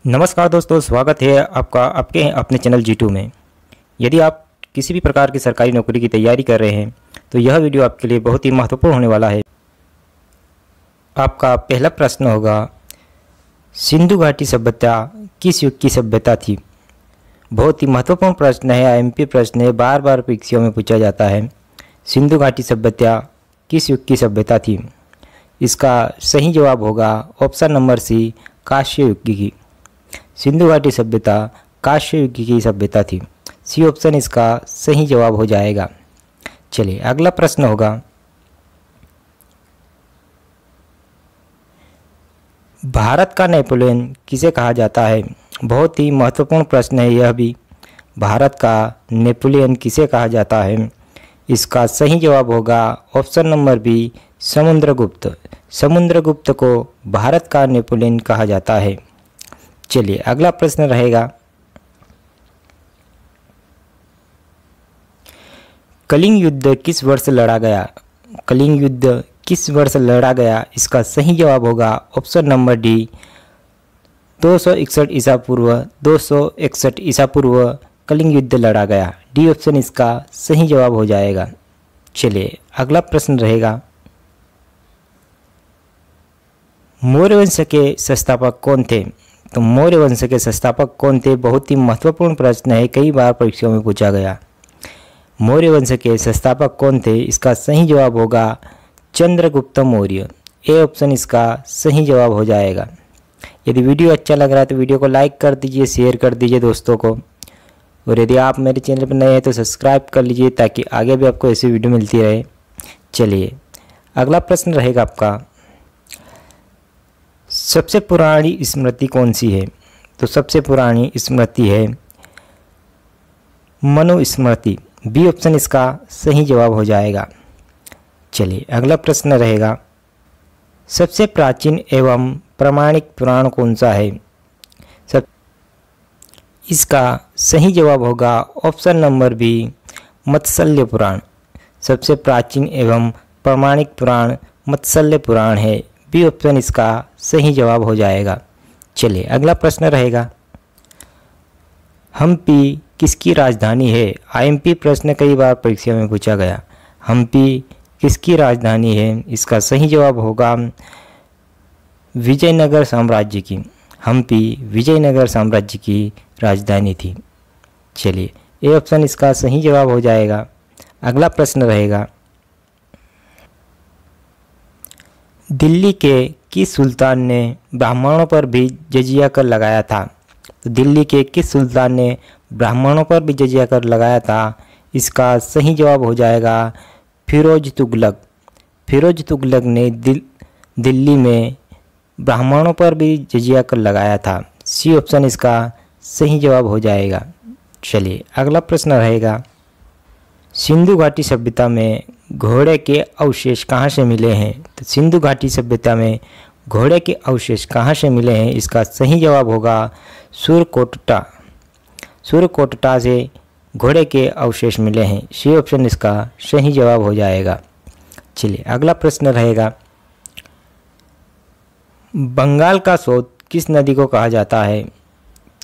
नमस्कार दोस्तों, स्वागत है आपका आपके अपने चैनल G2 में। यदि आप किसी भी प्रकार की सरकारी नौकरी की तैयारी कर रहे हैं तो यह वीडियो आपके लिए बहुत ही महत्वपूर्ण होने वाला है। आपका पहला प्रश्न होगा, सिंधु घाटी सभ्यता किस युग की सभ्यता थी? बहुत ही महत्वपूर्ण प्रश्न है, IMP प्रश्न है, बार बार परीक्षाओं में पूछा जाता है। सिंधु घाटी सभ्यता किस युग की सभ्यता थी? इसका सही जवाब होगा ऑप्शन नंबर सी, कांस्य युग की। सिंधु घाटी सभ्यता कांस्य युग की सभ्यता थी। सी ऑप्शन इसका सही जवाब हो जाएगा। चलिए अगला प्रश्न होगा, भारत का नेपोलियन किसे कहा जाता है? बहुत ही महत्वपूर्ण प्रश्न है यह भी। भारत का नेपोलियन किसे कहा जाता है? इसका सही जवाब होगा option number B, Samudragupta. Samudragupta को भारत का नेपोलियन कहा जाता है। चलिए अगला प्रश्न रहेगा, कलिंग युद्ध किस वर्ष लड़ा गया? कलिंग युद्ध किस वर्ष लड़ा गया? इसका सही जवाब होगा ऑप्शन नंबर डी, 261 ईसा पूर्व। 261 ईसा पूर्व कलिंग युद्ध लड़ा गया। डी ऑप्शन इसका सही जवाब हो जाएगा। चलिए अगला प्रश्न रहेगा, मौर्य वंश के संस्थापक कौन थे? तो मौर्य वंश के संस्थापक कौन थे? बहुत ही महत्वपूर्ण प्रश्न है, कई बार परीक्षाओं में पूछा गया। मौर्य वंश के संस्थापक कौन थे? इसका सही जवाब होगा चंद्रगुप्त मौर्य। ए ऑप्शन इसका सही जवाब हो जाएगा। यदि वीडियो अच्छा लग रहा है तो वीडियो को लाइक कर दीजिए, शेयर कर दीजिए दोस्तों को, और यदि आप मेरे चैनल पर नए हैं तो सब्सक्राइब कर लीजिए ताकि आगे भी आपको ऐसी वीडियो मिलती रहे। चलिए अगला प्रश्न रहेगा आपका, सबसे पुरानी स्मृति कौन सी है? तो सबसे पुरानी स्मृति है मनुस्मृति। बी ऑप्शन इसका सही जवाब हो जाएगा। चलिए अगला प्रश्न रहेगा, सबसे प्राचीन एवं प्रामाणिक पुराण कौन सा है? इसका सही जवाब होगा ऑप्शन नंबर बी, मत्स्य पुराण। सबसे प्राचीन एवं प्रामाणिक पुराण मत्स्य पुराण है। बी ऑप्शन इसका सही जवाब हो जाएगा। चलिए अगला प्रश्न रहेगा, हम्पी किसकी राजधानी है? IMP प्रश्न कई बार परीक्षा में पूछा गया। हम्पी किसकी राजधानी है? इसका सही जवाब होगा विजयनगर साम्राज्य की। हम्पी विजयनगर साम्राज्य की राजधानी थी। चलिए ए ऑप्शन इसका सही जवाब हो जाएगा। अगला प्रश्न रहेगा, दिल्ली के किस सुल्तान ने ब्राह्मणों पर भी जजिया कर लगाया था? तो दिल्ली के किस सुल्तान ने ब्राह्मणों पर भी जजिया कर लगाया था? इसका सही जवाब हो जाएगा फिरोज तुगलक। फिरोज तुगलक ने दिल्ली में ब्राह्मणों पर भी जजिया कर लगाया था। सी ऑप्शन इसका सही जवाब हो जाएगा। चलिए अगला प्रश्न रहेगा, सिंधु घाटी सभ्यता में घोड़े के अवशेष कहाँ से मिले हैं? तो सिंधु घाटी सभ्यता में घोड़े के अवशेष कहाँ से मिले हैं? इसका सही जवाब होगा सूरकोटटा। सूरकोटटा से घोड़े के अवशेष मिले हैं। सी ऑप्शन इसका सही जवाब हो जाएगा। चलिए अगला प्रश्न रहेगा, बंगाल का स्रोत किस नदी को कहा जाता है?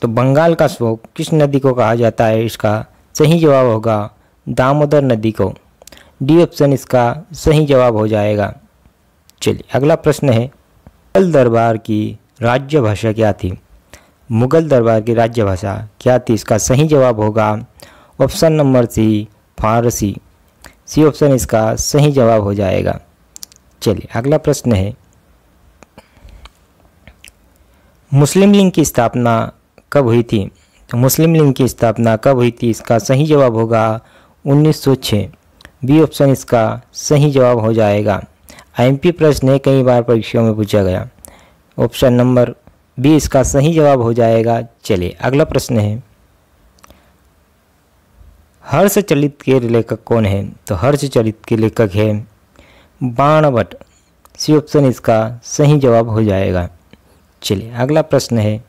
तो बंगाल का स्रोत किस नदी को कहा जाता है? इसका सही जवाब होगा दामोदर नदी को। डी ऑप्शन इसका सही जवाब हो जाएगा। चलिए अगला प्रश्न है, मुगल दरबार की राज्य भाषा क्या थी? मुगल दरबार की राज्य भाषा क्या थी? इसका सही जवाब होगा ऑप्शन नंबर सी, फारसी। सी ऑप्शन इसका सही जवाब हो जाएगा। चलिए अगला प्रश्न है, मुस्लिम लीग की स्थापना कब हुई थी? तो मुस्लिम लीग की स्थापना कब हुई थी? इसका सही जवाब होगा 1906। बी ऑप्शन इसका सही जवाब हो जाएगा। IMP प्रश्न है, कई बार परीक्षाओं में पूछा गया। ऑप्शन नंबर बी इसका सही जवाब हो जाएगा। चलिए अगला प्रश्न है, हर्षचलित के लेखक कौन है? तो हर्षचलित के लेखक है बाणभट्ट। सी ऑप्शन इसका सही जवाब हो जाएगा। चलिए अगला प्रश्न है,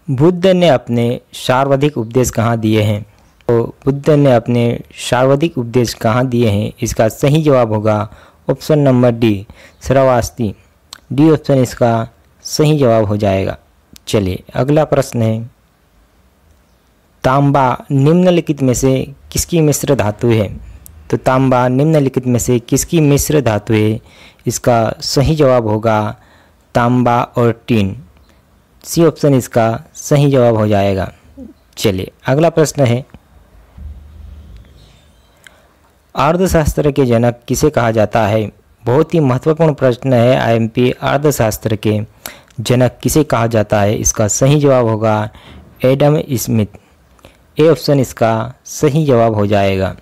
बुद्ध ने अपने सर्वाधिक उपदेश कहाँ दिए हैं? तो बुद्ध ने अपने सर्वाधिक उपदेश कहाँ दिए हैं? इसका सही जवाब होगा option number D, Shravasti. D option इसका सही जवाब हो जाएगा। चलिए अगला प्रश्न है, तांबा निम्नलिखित में से किसकी मिश्र धातु है? तो तांबा निम्नलिखित में से किसकी मिश्र धातु है? इसका सही जवाब होगा तांबा और टीन। सी ऑप्शन इसका सही जवाब हो जाएगा। चलिए अगला प्रश्न है, अर्थशास्त्र के जनक किसे कहा जाता है? बहुत ही महत्वपूर्ण प्रश्न है। आईएमपी अर्थशास्त्र के जनक किसे कहा जाता है? इसका सही जवाब होगा एडम स्मिथ। ए ऑप्शन इसका सही जवाब हो जाएगा।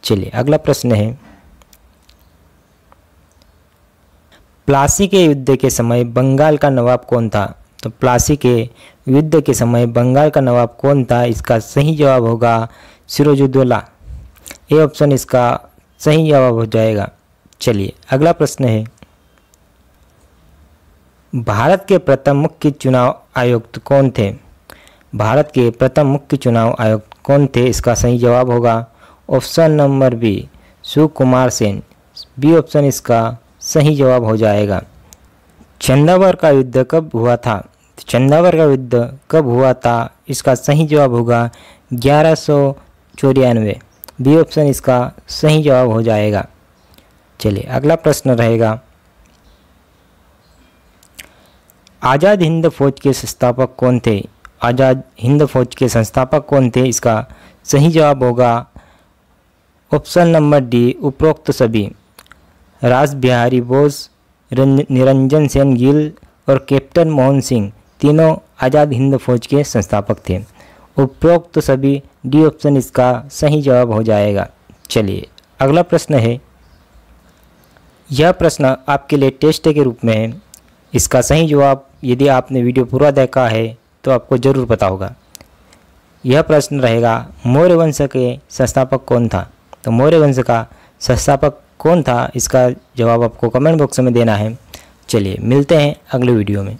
चलिए अगला प्रश्न है, प्लासी के युद्ध के समय बंगाल का नवाब कौन था? तो प्लासी के युद्ध के समय बंगाल का नवाब कौन था? इसका सही जवाब होगा सिराजुद्दौला। ए ऑप्शन इसका सही जवाब हो जाएगा। चलिए अगला प्रश्न है, भारत के प्रथम मुख्य चुनाव आयुक्त कौन थे? भारत के प्रथम मुख्य चुनाव आयुक्त कौन थे? इसका सही जवाब होगा option number B Sukumar Sen. B option इसका सही जवाब हो जाएगा। चंदावर का युद्ध कब हुआ था? चंदावर का युद्ध कब हुआ था? इसका सही जवाब होगा 1194। बी ऑप्शन इसका सही जवाब हो जाएगा। चलिए अगला प्रश्न रहेगा, आज़ाद हिंद फौज के संस्थापक कौन थे? आज़ाद हिंद फौज के संस्थापक कौन थे? इसका सही जवाब होगा ऑप्शन नंबर डी उपरोक्त सभी। रास बिहारी बोस, निरंजन सेन गिल और कैप्टन मोहन सिंह तीनों आज़ाद हिंद फौज के संस्थापक थे। उपरोक्त सभी, डी ऑप्शन इसका सही जवाब हो जाएगा। चलिए अगला प्रश्न है, यह प्रश्न आपके लिए टेस्ट के रूप में है। इसका सही जवाब यदि आपने वीडियो पूरा देखा है तो आपको ज़रूर पता होगा। यह प्रश्न रहेगा, मौर्य वंश के संस्थापक कौन था? तो मौर्य वंश का संस्थापक कौन था? इसका जवाब आपको कमेंट बॉक्स में देना है। चलिए मिलते हैं अगले वीडियो में।